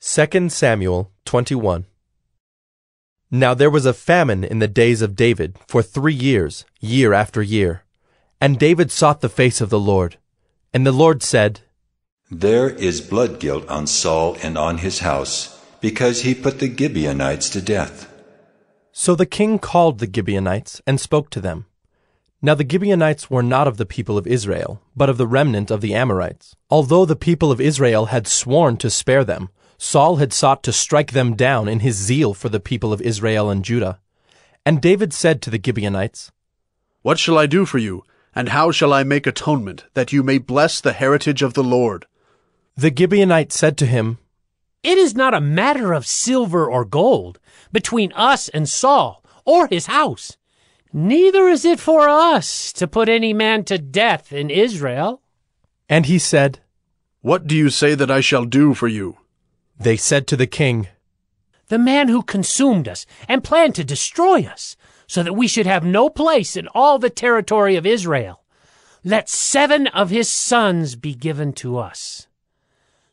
2 Samuel 21. Now there was a famine in the days of David for 3 years, year after year. And David sought the face of the Lord. And the Lord said, There is blood guilt on Saul and on his house, because he put the Gibeonites to death. So the king called the Gibeonites and spoke to them. Now the Gibeonites were not of the people of Israel, but of the remnant of the Amorites. Although the people of Israel had sworn to spare them, Saul had sought to strike them down in his zeal for the people of Israel and Judah. And David said to the Gibeonites, What shall I do for you, and how shall I make atonement, that you may bless the heritage of the Lord? The Gibeonites said to him, It is not a matter of silver or gold between us and Saul or his house. Neither is it for us to put any man to death in Israel. And he said, What do you say that I shall do for you? They said to the king, The man who consumed us and planned to destroy us, so that we should have no place in all the territory of Israel. Let 7 of his sons be given to us,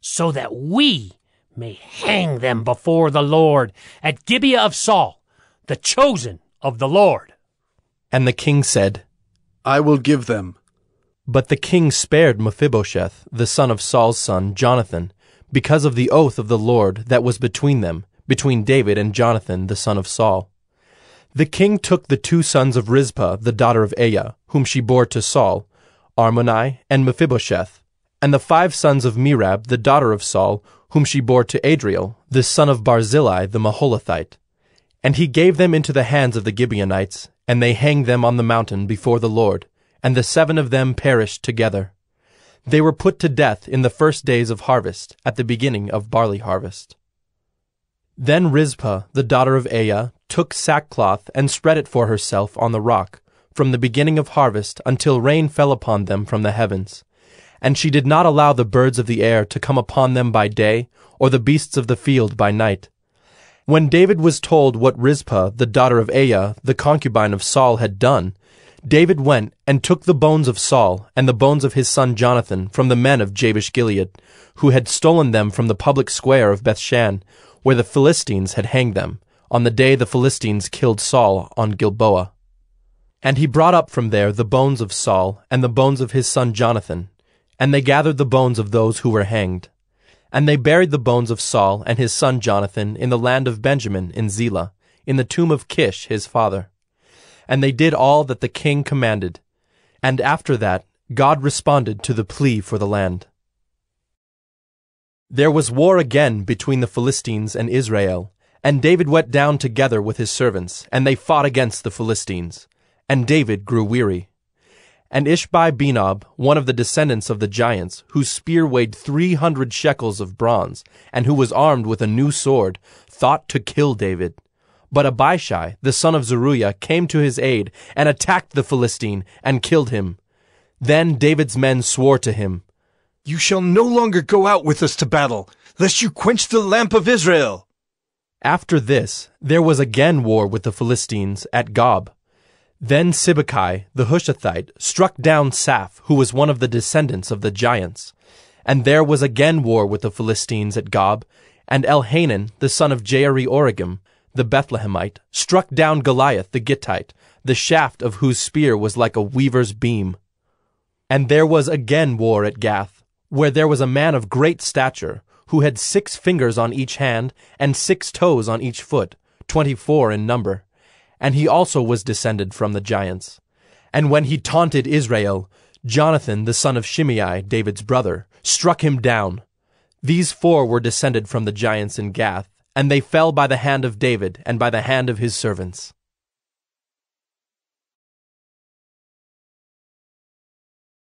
so that we may hang them before the Lord at Gibeah of Saul, the chosen of the Lord. And the king said, I will give them. But the king spared Mephibosheth, the son of Saul's son, Jonathan, because of the oath of the Lord that was between them, between David and Jonathan, the son of Saul. The king took the 2 sons of Rizpah, the daughter of Aiah, whom she bore to Saul, Armoni and Mephibosheth, and the 5 sons of Merab, the daughter of Saul, whom she bore to Adriel, the son of Barzillai the Maholathite. And he gave them into the hands of the Gibeonites, and they hanged them on the mountain before the Lord, and the 7 of them perished together. They were put to death in the first days of harvest, at the beginning of barley harvest. Then Rizpah, the daughter of Aiah, took sackcloth and spread it for herself on the rock, from the beginning of harvest until rain fell upon them from the heavens. And she did not allow the birds of the air to come upon them by day, or the beasts of the field by night. When David was told what Rizpah, the daughter of Aiah, the concubine of Saul, had done, David went and took the bones of Saul and the bones of his son Jonathan from the men of Jabesh-Gilead, who had stolen them from the public square of Bethshan, where the Philistines had hanged them, on the day the Philistines killed Saul on Gilboa. And he brought up from there the bones of Saul and the bones of his son Jonathan, and they gathered the bones of those who were hanged. And they buried the bones of Saul and his son Jonathan in the land of Benjamin in Zelah, in the tomb of Kish his father. And they did all that the king commanded. And after that, God responded to the plea for the land. There was war again between the Philistines and Israel, and David went down together with his servants, and they fought against the Philistines. And David grew weary. And Ishbi-Benob, one of the descendants of the giants, whose spear weighed 300 shekels of bronze, and who was armed with a new sword, thought to kill David. But Abishai, the son of Zeruiah, came to his aid, and attacked the Philistine, and killed him. Then David's men swore to him, You shall no longer go out with us to battle, lest you quench the lamp of Israel. After this, there was again war with the Philistines at Gob. Then Sibbecai, the Hushathite, struck down Saph, who was one of the descendants of the giants. And there was again war with the Philistines at Gob, and Elhanan, the son of Jaare-Oregim, the Bethlehemite, struck down Goliath the Gittite, the shaft of whose spear was like a weaver's beam. And there was again war at Gath, where there was a man of great stature, who had 6 fingers on each hand, and 6 toes on each foot, 24 in number. And he also was descended from the giants. And when he taunted Israel, Jonathan, the son of Shimei, David's brother, struck him down. These 4 were descended from the giants in Gath, and they fell by the hand of David and by the hand of his servants.